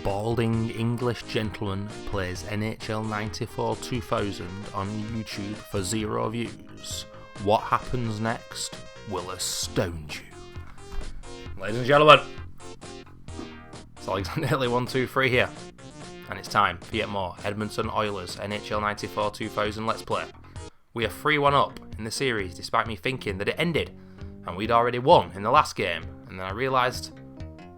balding English gentleman plays NHL 94-2000 on YouTube for 0 views. What happens next will astound you. Ladies and gentlemen, it's Alexander Hilly 123 here, and it's time for yet more Edmonton Oilers NHL 94-2000 Let's Play. We are 3-1 up in the series despite me thinking that it ended and we'd already won in the last game, and then I realised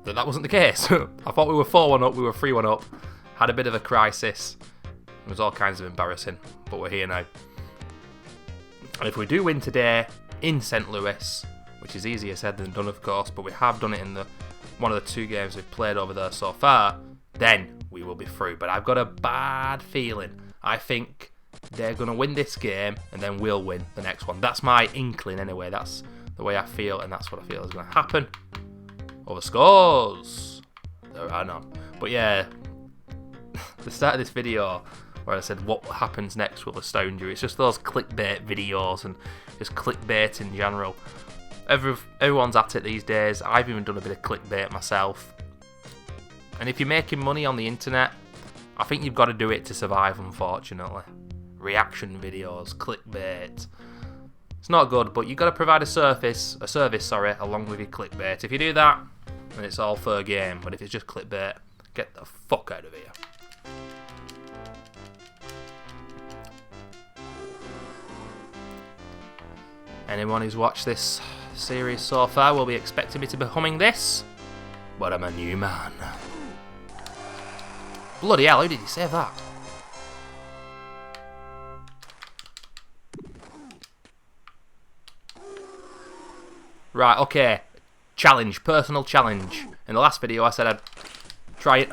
that wasn't the case. I thought we were 4-1 up, we were 3-1 up, had a bit of a crisis. It was all kinds of embarrassing, but we're here now. And if we do win today in St Louis, which is easier said than done of course, but we have done it in one of the 2 games we've played over there so far, then we will be through. But I've got a bad feeling. I think they're going to win this game and then we'll win the next one. That's my inkling anyway. That's the way I feel, and that's what I feel is going to happen. Over scores! There are none. But yeah, the start of this video where I said what happens next will astound you. It's just those clickbait videos and just clickbait in general. Everyone's at it these days. I've even done a bit of clickbait myself. And if you're making money on the internet, I think you've got to do it to survive, unfortunately. Reaction videos, clickbait. It's not good, but you've got to provide a service, along with your clickbait. If you do that, then it's all fair game. But if it's just clickbait, get the fuck out of here. Anyone who's watched this series so far will be expecting me to be humming this, but I'm a new man. Bloody hell, how did he save that? Right, okay. Challenge, personal challenge. In the last video I said I'd try it.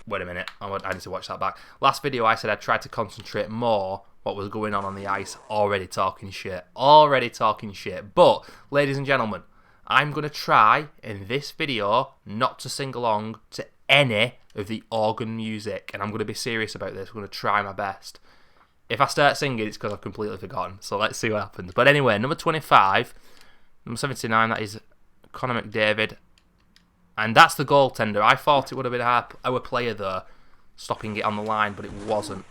Wait a minute, I need to watch that back. Last video I said I'd try to concentrate more what was going on the ice. Already talking shit. But, ladies and gentlemen, I'm going to try in this video not to sing along to any of the organ music. And I'm going to be serious about this. I'm going to try my best. If I start singing, it's because I've completely forgotten. So let's see what happens. But anyway, number 25, number 79, that is Connor McDavid. And that's the goaltender. I thought it would have been our player there stopping it on the line, but it wasn't.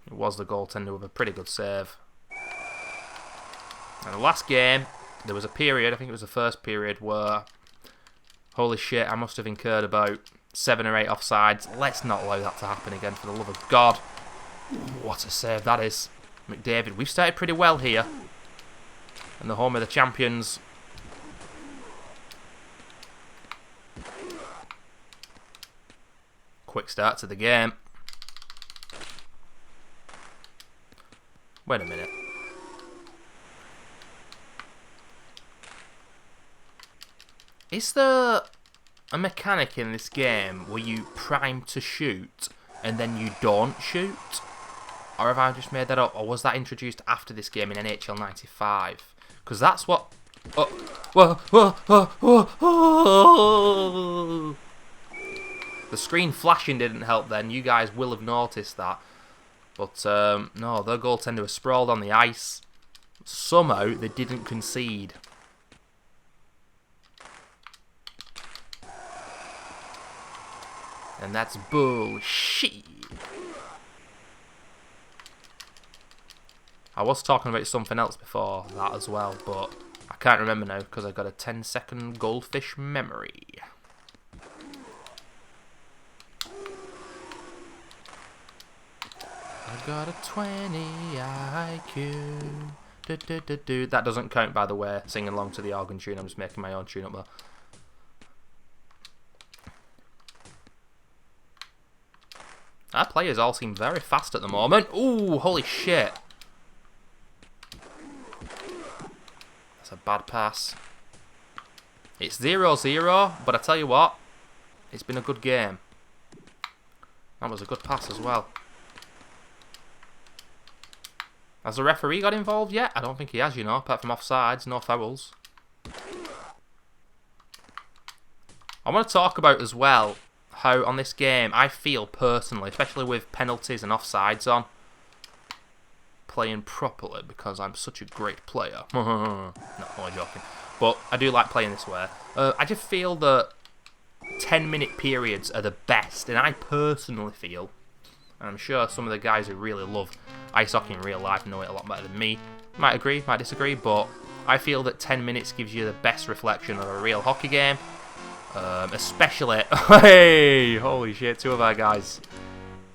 It was the goaltender with a pretty good save. And the last game, there was a period, I think it was the first period, where, holy shit, I must have incurred about 7 or 8 offsides. Let's not allow that to happen again, for the love of God. What a save that is. McDavid, we've started pretty well here. And the home of the champions. Quick start to the game. Wait a minute. Is there a mechanic in this game where you prime to shoot and then you don't shoot? Or have I just made that up? Or was that introduced after this game in NHL 95? Because that's what... Oh, whoa, whoa, whoa, whoa, whoa. The screen flashing didn't help then. You guys will have noticed that. But, no, their goaltender was sprawled on the ice. Somehow, they didn't concede. And that's bullshit. I was talking about something else before that as well, but I can't remember now because I've got a 10-second goldfish memory. I got a 20 IQ. That doesn't count, by the way, singing along to the organ tune. I'm just making my own tune up there. Our players all seem very fast at the moment. Ooh, holy shit. That's a bad pass. It's 0-0, but I tell you what, it's been a good game. That was a good pass as well. Has the referee got involved yet? I don't think he has, you know, apart from offsides, no fouls. I want to talk about as well how on this game I feel personally, especially with penalties and offsides on, playing properly because I'm such a great player. No, only joking. But I do like playing this way. I just feel that 10-minute periods are the best, and I personally feel, and I'm sure some of the guys who really love ice hockey in real life know it a lot better than me, might agree, might disagree, but I feel that 10 minutes gives you the best reflection of a real hockey game, especially, hey, holy shit, 2 of our guys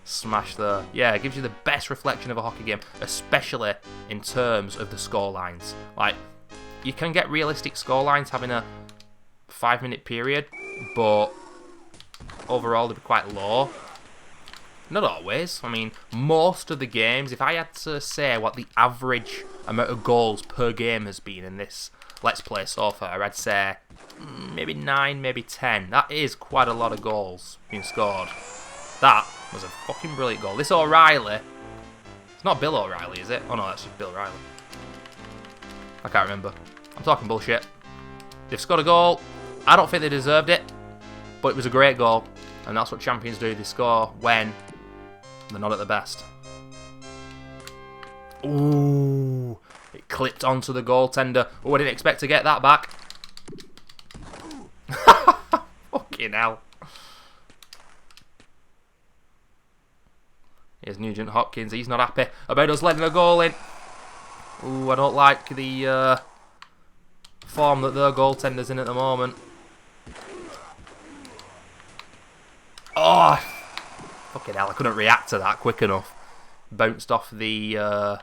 smashed there. Yeah, it gives you the best reflection of a hockey game, especially in terms of the score lines. Like, you can get realistic score lines having a 5-minute period, but overall they'd be quite low. Not always. I mean, most of the games, if I had to say what the average amount of goals per game has been in this Let's Play so far, I'd say maybe 9, maybe 10. That is quite a lot of goals being scored. That was a fucking brilliant goal. This O'Reilly, it's not Bill O'Reilly, is it? Oh no, that's just Bill O'Reilly. I can't remember. I'm talking bullshit. They've scored a goal. I don't think they deserved it, but it was a great goal. And that's what champions do. They score when they're not at the best. Ooh, it clipped onto the goaltender. Oh, I didn't expect to get that back. Fucking hell. Here's Nugent Hopkins. He's not happy about us letting a goal in. Ooh, I don't like the form that their goaltender's in at the moment. Oh, fucking hell, I couldn't react to that quick enough. Bounced off the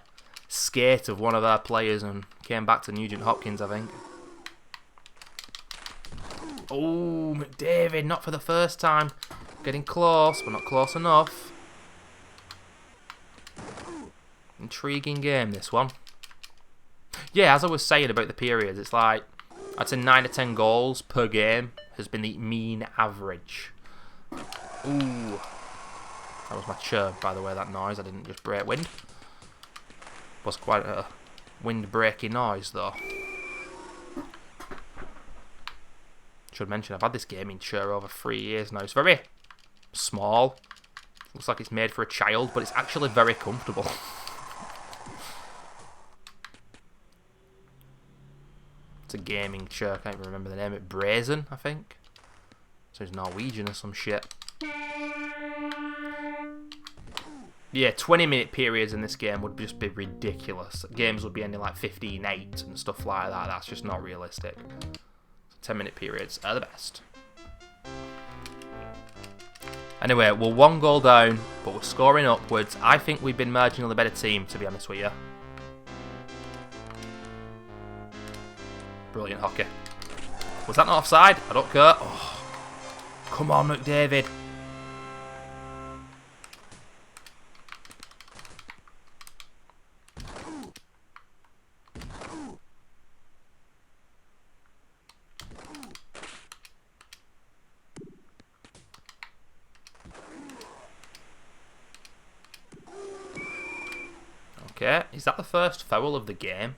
skate of one of our players and came back to Nugent Hopkins, I think. Oh, McDavid, not for the first time. Getting close, but not close enough. Intriguing game, this one. Yeah, as I was saying about the periods, it's like, I'd say 9 to 10 goals per game has been the mean average. Ooh. That was my chirp, by the way, that noise. I didn't just break wind. It was quite a wind-breaking noise, though. Should mention, I've had this gaming chair over 3 years now. It's very small. Looks like it's made for a child, but it's actually very comfortable. It's a gaming chair. I can't even remember the name of it. Brazen, I think. So it's Norwegian or some shit. Yeah, 20-minute periods in this game would just be ridiculous. Games would be ending like 15-8 and stuff like that. That's just not realistic. 10-minute periods are the best. Anyway, we're 1 goal down, but we're scoring upwards. I think we've been marginally better team, to be honest with you. Brilliant hockey. Was that not offside? I don't care. Oh, come on, McDavid. Okay, is that the first foul of the game?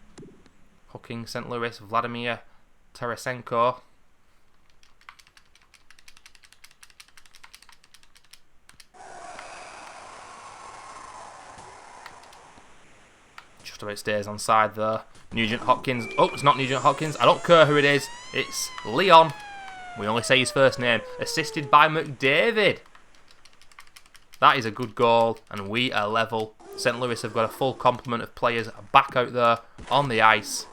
Hooking St. Louis, Vladimir Tarasenko. Just about stays on side there. Nugent Hopkins. Oh, it's not Nugent Hopkins. I don't care who it is. It's Leon. We only say his first name. Assisted by McDavid. That is a good goal, and we are level. St. Louis have got a full complement of players back out there on the ice.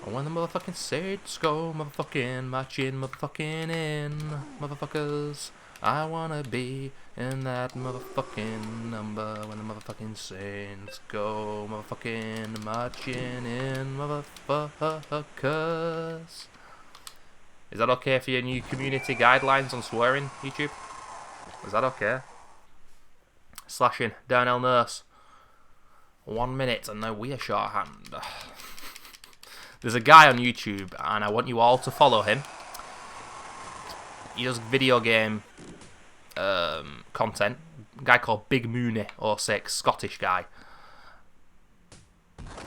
And when the motherfucking Saints go motherfucking marching motherfucking in, motherfuckers, I wanna be in that motherfucking number when the motherfucking Saints go motherfucking marching in, motherfuckers. Is that okay for your new community guidelines on swearing, YouTube? Is that okay? Slashing, Darnell Nurse. 1 minute and now we are shorthand. There's a guy on YouTube and I want you all to follow him. He does video game content. A guy called Big Mooney 06, Scottish guy.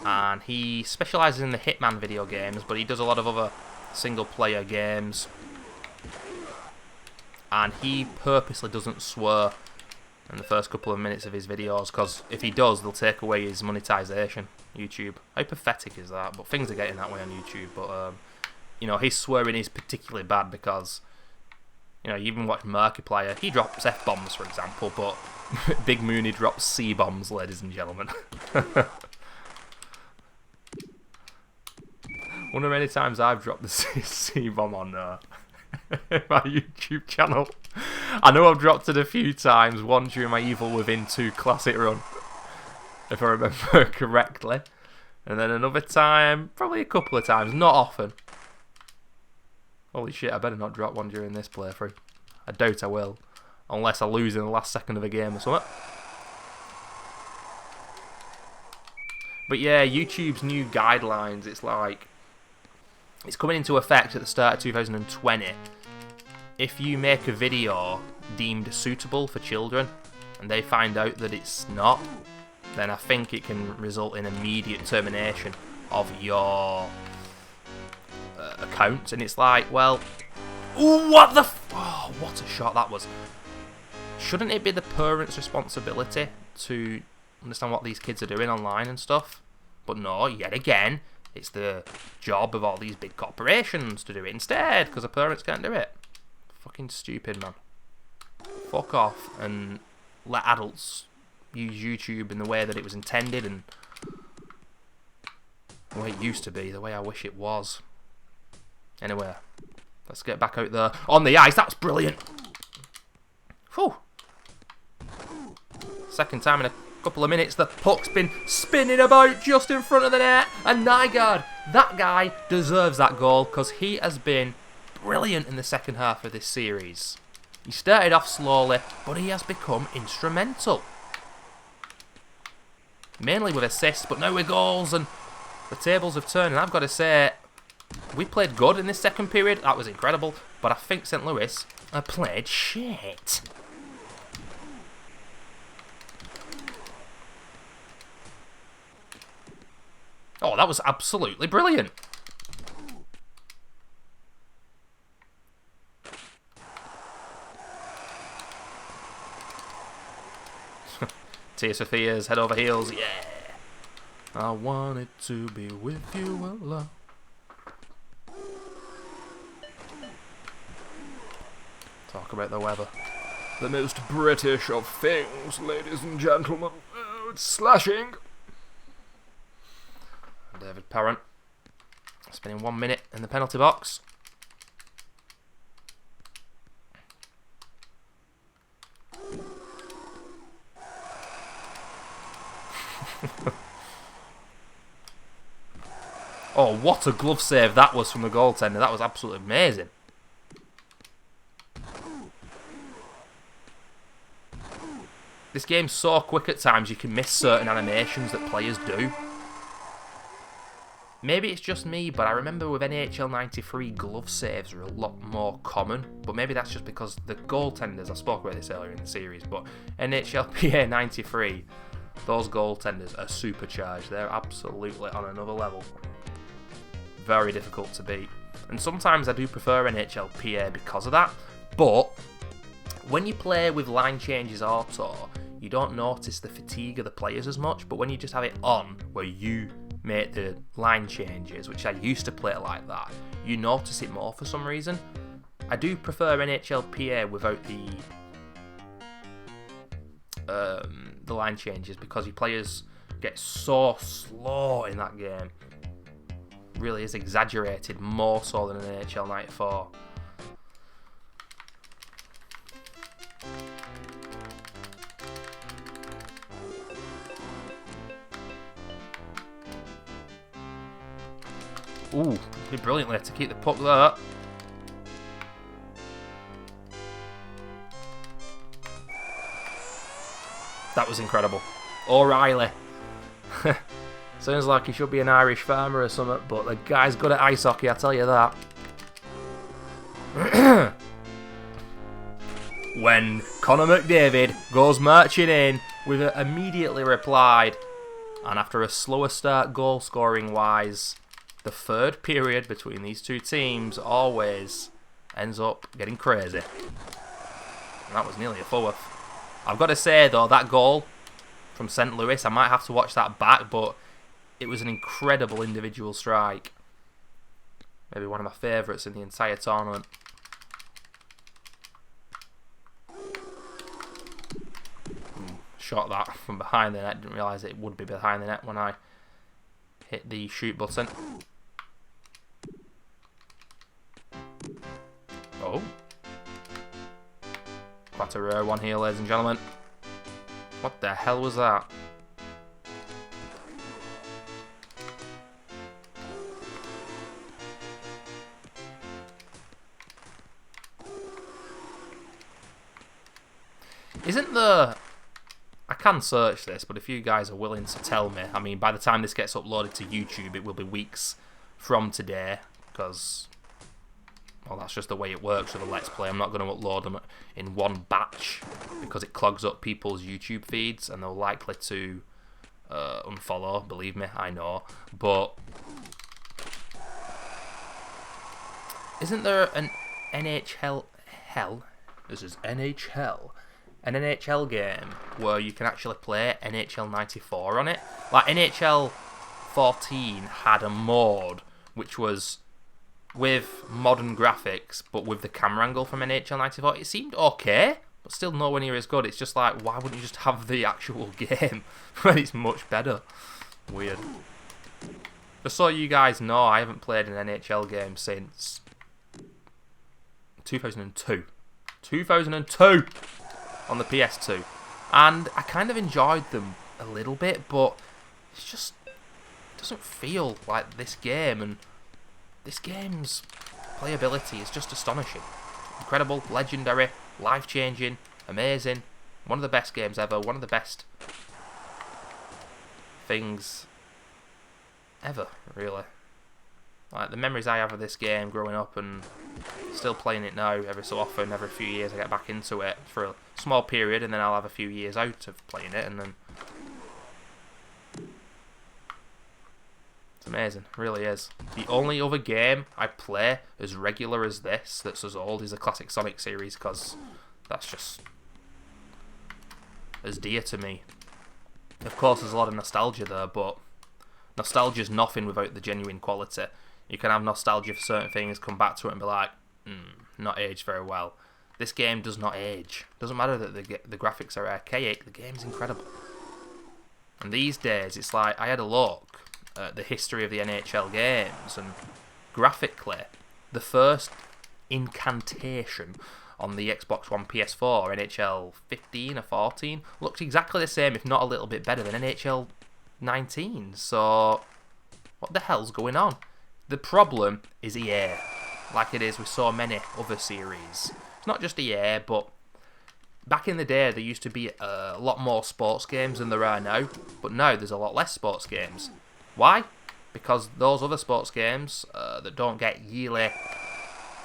And he specialises in the Hitman video games, but he does a lot of other single player games. And he purposely doesn't swear in the first couple of minutes of his videos, because if he does, they'll take away his monetization. YouTube. How pathetic is that? But things are getting that way on YouTube. But you know, his swearing is particularly bad because, you know, you even watch Markiplier, he drops F-bombs, for example, but Big Mooney drops C-bombs, ladies and gentlemen. Wonder how many times I've dropped the C-bomb on my YouTube channel. I know I've dropped it a few times, one during my Evil Within 2 Classic run, if I remember correctly. And then another time, probably a couple of times, not often. Holy shit, I better not drop one during this playthrough. I doubt I will. Unless I lose in the last second of a game or something. But yeah, YouTube's new guidelines, it's like, it's coming into effect at the start of 2020. If you make a video deemed suitable for children, and they find out that it's not, then I think it can result in immediate termination of your account. And it's like, well, ooh, what the oh, what a shot that was. Shouldn't it be the parents' responsibility to understand what these kids are doing online and stuff? But no, yet again, it's the job of all these big corporations to do it instead, because the parents can't do it. Fucking stupid, man. Fuck off and let adults use YouTube in the way that it was intended and the way it used to be, the way I wish it was. Anyway, let's get back out there on the ice. That's brilliant. Whew. Second time in a couple of minutes, the puck's been spinning about just in front of the net, and Nygaard, that guy deserves that goal because he has been brilliant in the second half of this series. He started off slowly, but he has become instrumental. Mainly with assists, but now with goals, and the tables have turned, and I've got to say, we played good in this second period, that was incredible, but I think St. Louis have played shit. Oh, that was absolutely brilliant. Tears for Fears, head over heels, yeah. I wanted to be with you alone. Talk about the weather. The most British of things, ladies and gentlemen. Oh, it's slashing. David Parent spending 1 minute in the penalty box. Oh, what a glove save that was from the goaltender. That was absolutely amazing. This game's so quick at times you can miss certain animations that players do. Maybe it's just me, but I remember with NHL 93, glove saves are a lot more common. But maybe that's just because the goaltenders, I spoke about this earlier in the series, but NHL PA 93, those goaltenders are supercharged. They're absolutely on another level. Very difficult to beat. And sometimes I do prefer NHL PA because of that. But when you play with line changes auto, you don't notice the fatigue of the players as much. But when you just have it on, where you make the line changes, which I used to play like that, you notice it more for some reason. I do prefer NHL PA without the line changes because your players get so slow in that game. Really is exaggerated, more so than an NHL 94. Ooh, did brilliantly to keep the puck there. That was incredible. O'Reilly. Sounds like he should be an Irish farmer or something, but the guy's good at ice hockey, I tell you that. When Connor McDavid goes marching in with it immediately replied, and after a slower start goal scoring wise, the third period between these two teams always ends up getting crazy. And that was nearly a fourth. I've got to say though, that goal from St. Louis, I might have to watch that back, but it was an incredible individual strike. Maybe one of my favourites in the entire tournament. Shot that from behind the net. Didn't realise it would be behind the net when I hit the shoot button. Oh. Quite a rare one here, ladies and gentlemen. What the hell was that? Isn't the... I can search this, but if you guys are willing to tell me, I mean, by the time this gets uploaded to YouTube, it will be weeks from today, because, well, that's just the way it works with a Let's Play. I'm not going to upload them in one batch, because it clogs up people's YouTube feeds, and they're likely to unfollow, believe me, I know, but isn't there an NHL, this is NHL, an NHL game where you can actually play NHL 94 on it? Like, NHL 14 had a mode which was with modern graphics, but with the camera angle from NHL 94. It seemed okay, but still nowhere near as good. It's just like, why wouldn't you just have the actual game when it's much better? Weird. Just so you guys know, I haven't played an NHL game since 2002. 2002! On the PS2, and I kind of enjoyed them a little bit, but it's just doesn't feel like this game, and this game's playability is just astonishing. Incredible, legendary, life-changing, amazing, one of the best games ever, one of the best things ever, really. Like, the memories I have of this game growing up and still playing it now every so often, every few years I get back into it for a small period, and then I'll have a few years out of playing it, and then it's amazing, it really is. The only other game I play as regular as this, that's as old, is the classic Sonic series, because that's just as dear to me. Of course, there's a lot of nostalgia there, but nostalgia's nothing without the genuine quality. You can have nostalgia for certain things, come back to it and be like, not aged very well. This game does not age. Doesn't matter that the graphics are archaic, the game's incredible. And these days, it's like, I had a look at the history of the NHL games, and graphically, the first incantation on the Xbox One PS4, NHL 15 or 14, looked exactly the same, if not a little bit better than NHL 19. So, what the hell's going on? The problem is EA, like it is with so many other series. It's not just EA, but back in the day there used to be a lot more sports games than there are now, but now there's a lot less sports games. Why? Because those other sports games that don't get yearly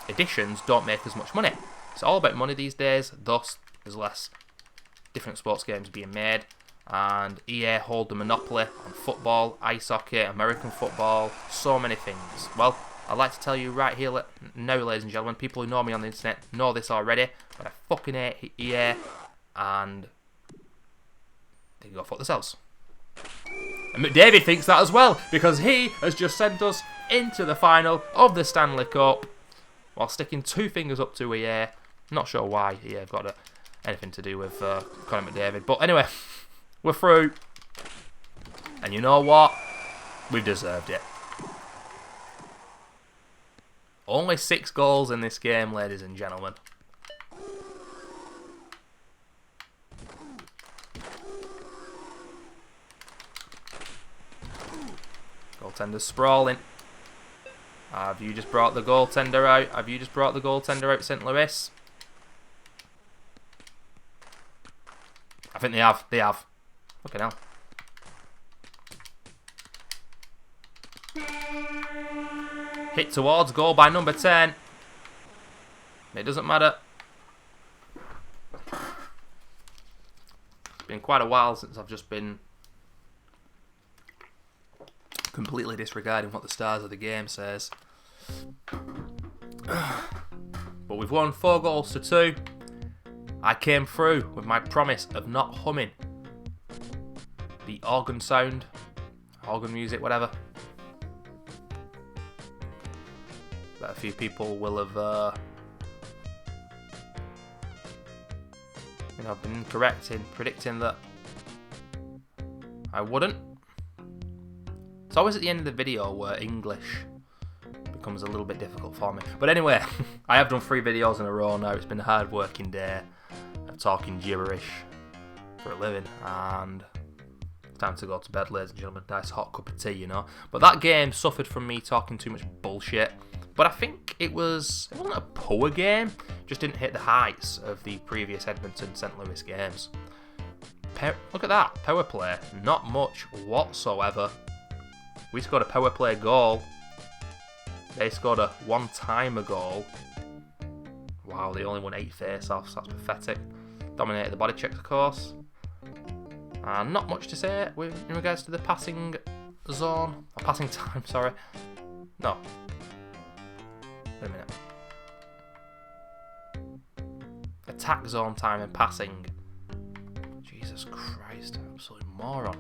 editions don't make as much money. It's all about money these days, thus there's less different sports games being made. And EA hold the monopoly on football, ice hockey, American football, so many things. Well, I'd like to tell you right here now, ladies and gentlemen, people who know me on the internet know this already, but I fucking hate EA, and they can go fuck themselves. And McDavid thinks that as well, because he has just sent us into the final of the Stanley Cup, while sticking two fingers up to EA. Not sure why EA have got anything to do with Conor McDavid, but anyway. We're through. And you know what? We've deserved it. Only 6 goals in this game, ladies and gentlemen. Goaltender's sprawling. Have you just brought the goaltender out? Have you just brought the goaltender out, St. Louis? I think they have. They have. Fucking hell. Hit towards goal by number 10. It doesn't matter. It's been quite a while since I've just been completely disregarding what the stars of the game says. But we've won 4 goals to 2. I came through with my promise of not humming the organ sound, organ music, whatever. a few people will have been correct in predicting that I wouldn't. It's always at the end of the video where English becomes a little bit difficult for me. But anyway, I have done 3 videos in a row now. It's been a hard working day of talking gibberish for a living, and it's time to go to bed, ladies and gentlemen. Nice hot cup of tea, But that game suffered from me talking too much bullshit. But I think it wasn't a poor game, just didn't hit the heights of the previous Edmonton St Louis games. Look at that, power play, not much whatsoever. We scored a power play goal. They scored a one-timer goal. Wow, they only won 8 face-offs, that's pathetic. Dominated the body checks, of course. And not much to say in regards to the passing zone, or passing time, sorry. No. Wait a minute. Attack zone time and passing. Jesus Christ, absolute moron.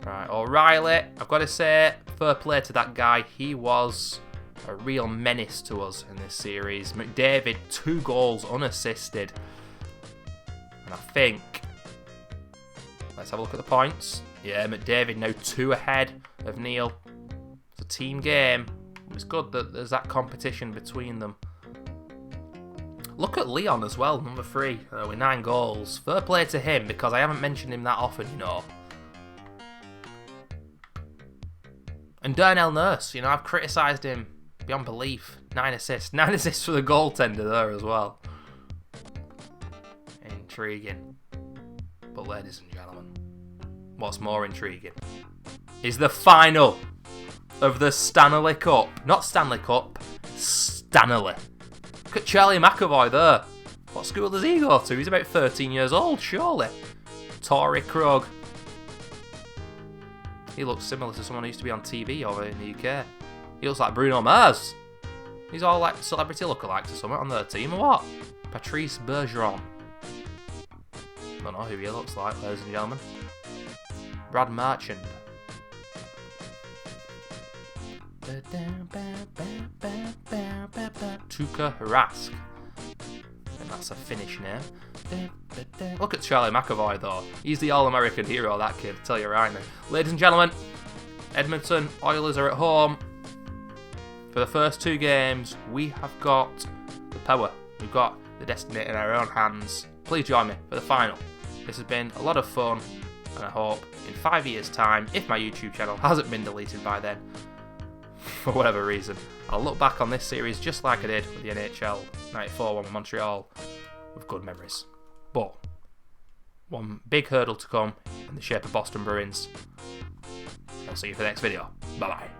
Right, O'Reilly, I've got to say, fair play to that guy. He was a real menace to us in this series. McDavid, 2 goals unassisted. And I think, let's have a look at the points. Yeah, McDavid now 2 ahead of Neil. It's a team game. It's good that there's that competition between them. Look at Leon as well, number 3, with 9 goals. Fair play to him, because I haven't mentioned him that often, And Darnell Nurse, I've criticised him beyond belief. 9 assists. 9 assists for the goaltender there as well. Intriguing. But ladies and gentlemen, what's more intriguing is the final of the Stanley Cup. Not Stanley Cup, Stanley. Look at Charlie McAvoy there. What school does he go to? He's about 13 years old, surely. Torrey Krug. He looks similar to someone who used to be on TV over in the UK. He looks like Bruno Mars. He's all like celebrity lookalikes or something on their team, or what? Patrice Bergeron. Don't know who he looks like, ladies and gentlemen. Brad Marchand. Tuukka Rask. And that's a Finnish name. Look at Charlie McAvoy though. He's the all-American hero, that kid, I'll tell you right now. Ladies and gentlemen, Edmonton Oilers are at home. For the first 2 games, we have got the power. We've got the destiny in our own hands. Please join me for the final. This has been a lot of fun, and I hope in 5 years' time, if my YouTube channel hasn't been deleted by then, for whatever reason, I'll look back on this series just like I did with the NHL 94 with Montreal with good memories. But one big hurdle to come in the shape of Boston Bruins. I'll see you for the next video. Bye bye.